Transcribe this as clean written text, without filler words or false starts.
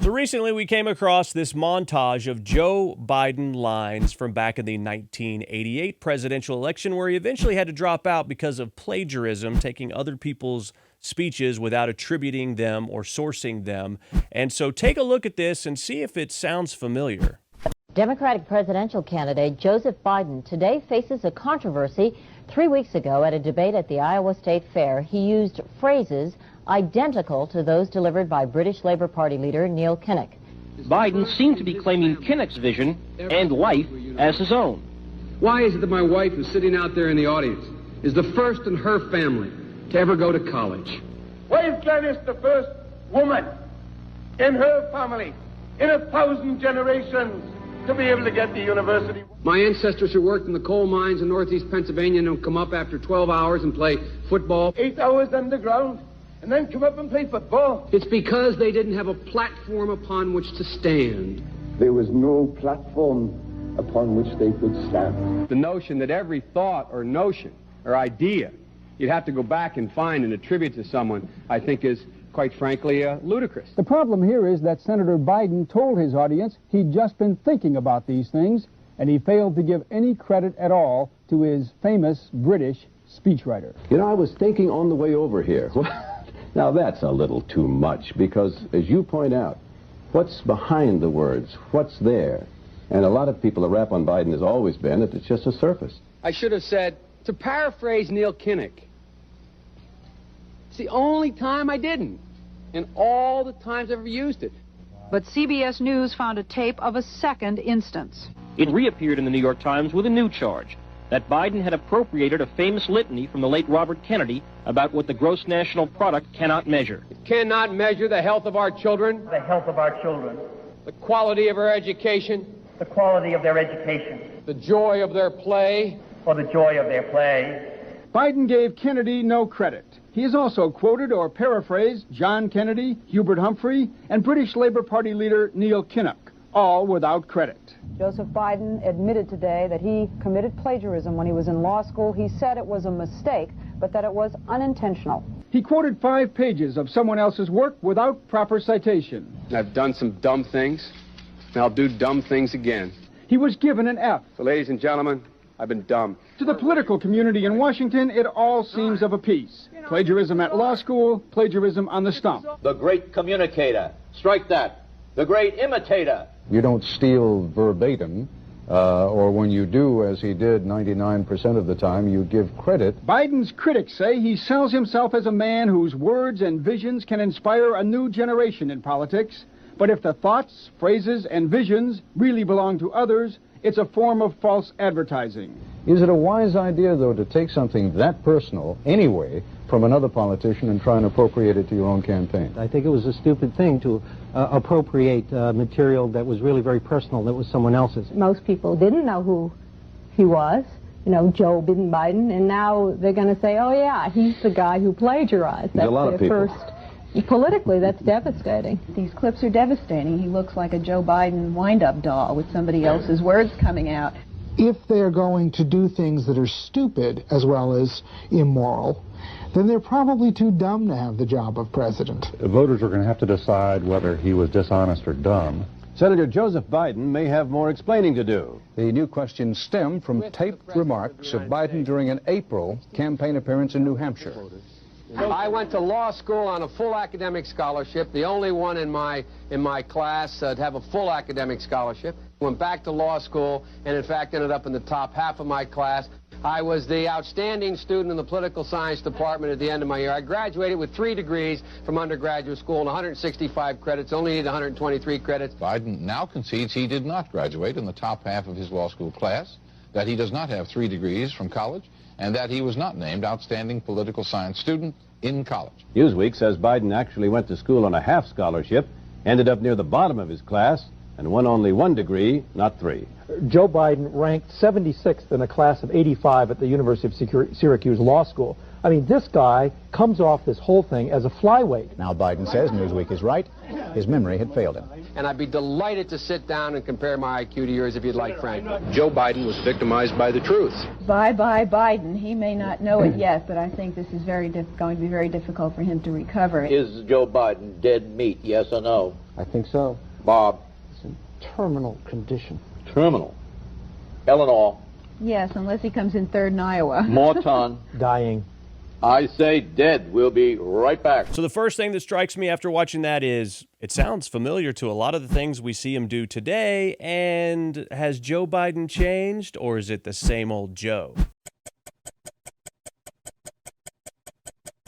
So recently we came across this montage of Joe Biden lines from back in the 1988 presidential election where he eventually had to drop out because of plagiarism, taking other people's speeches without attributing them or sourcing them. And so take a look at this and see if it sounds familiar. Democratic presidential candidate Joseph Biden today faces a controversy. 3 weeks ago at a debate at the Iowa State Fair, he used phrases identical to those delivered by British Labour Party leader Neil Kinnock. Biden seemed to be claiming Kinnock's vision and life as his own. Why is it that my wife, who's sitting out there in the audience, is the first in her family to ever go to college? Why is Gladys the first woman in her family in 1,000 generations to be able to get to university? My ancestors who worked in the coal mines in northeast Pennsylvania don't come up after 12 hours and play football. 8 hours underground and then come up and play football. It's because they didn't have a platform upon which to stand. There was no platform upon which they could stand. The notion that every thought or notion or idea you'd have to go back and find and attribute to someone, I think is, quite frankly, ludicrous. The problem here is that Senator Biden told his audience he'd just been thinking about these things, and he failed to give any credit at all to his famous British speechwriter. You know, I was thinking on the way over here. Now that's a little too much because, as you point out, what's behind the words? What's there? And a lot of people, the rap on Biden has always been that it's just a surface. I should have said, to paraphrase Neil Kinnock, it's the only time I didn't, and all the times I've ever used it. But CBS News found a tape of a second instance. It reappeared in the New York Times with a new charge, that Biden had appropriated a famous litany from the late Robert Kennedy about what the gross national product cannot measure. It cannot measure the health of our children, The health of our children, the quality of our education, the quality of their education, the joy of their play, or the joy of their play. Biden gave Kennedy no credit. He has also quoted or paraphrased John Kennedy, Hubert Humphrey, and British Labour Party leader Neil Kinnock, all without credit. Joseph Biden admitted today that he committed plagiarism when he was in law school. He said it was a mistake, but that it was unintentional. He quoted 5 pages of someone else's work without proper citation. I've done some dumb things, and I'll do dumb things again. He was given an F. So, ladies and gentlemen, I've been dumb. To the political community in Washington, it all seems of a piece. Plagiarism at law school, plagiarism on the stump. The great communicator. Strike that. The great imitator. You don't steal verbatim, or when you do, as he did 99% of the time, you give credit. Biden's critics say he sells himself as a man whose words and visions can inspire a new generation in politics. But if the thoughts, phrases, and visions really belong to others, it's a form of false advertising. Is it a wise idea, though, to take something that personal, anyway, from another politician and try and appropriate it to your own campaign? I think it was a stupid thing to appropriate material that was really very personal, that was someone else's. Most people didn't know who he was, you know, Joe Biden, and now they're going to say, oh yeah, he's the guy who plagiarized. That's a lot of people. Politically, that's devastating. These clips are devastating. He looks like a Joe Biden wind-up doll with somebody else's words coming out. If they're going to do things that are stupid as well as immoral, then they're probably too dumb to have the job of president. Voters are going to have to decide whether he was dishonest or dumb. Senator Joseph Biden may have more explaining to do. The new questions stem from taped remarks of Biden during an April campaign appearance in New Hampshire. I went to law school on a full academic scholarship, the only one in my class to have a full academic scholarship. Went back to law school and, in fact, ended up in the top half of my class. I was the outstanding student in the political science department at the end of my year. I graduated with 3 degrees from undergraduate school and 165 credits, only needed 123 credits. Biden now concedes he did not graduate in the top half of his law school class, that he does not have 3 degrees from college, and that he was not named outstanding political science student in college. Newsweek says Biden actually went to school on a half scholarship, ended up near the bottom of his class, and won only 1 degree, not 3. Joe Biden ranked 76th in a class of 85 at the University of Syracuse Law School. I mean, this guy comes off this whole thing as a flyweight. Now Biden says Newsweek is right. His memory had failed him. And I'd be delighted to sit down and compare my IQ to yours if you'd like, Frank. Joe Biden was victimized by the truth. Bye-bye Biden. He may not know it yet, but I think this is going to be very difficult for him to recover. Is Joe Biden dead meat, yes or no? I think so. Bob. It's in terminal condition. Terminal. Eleanor. Yes, unless he comes in third in Iowa. Morton. Dying. I say dead. We'll be right back. So the first thing that strikes me after watching that is it sounds familiar to a lot of the things we see him do today. And has Joe Biden changed, or is it the same old Joe?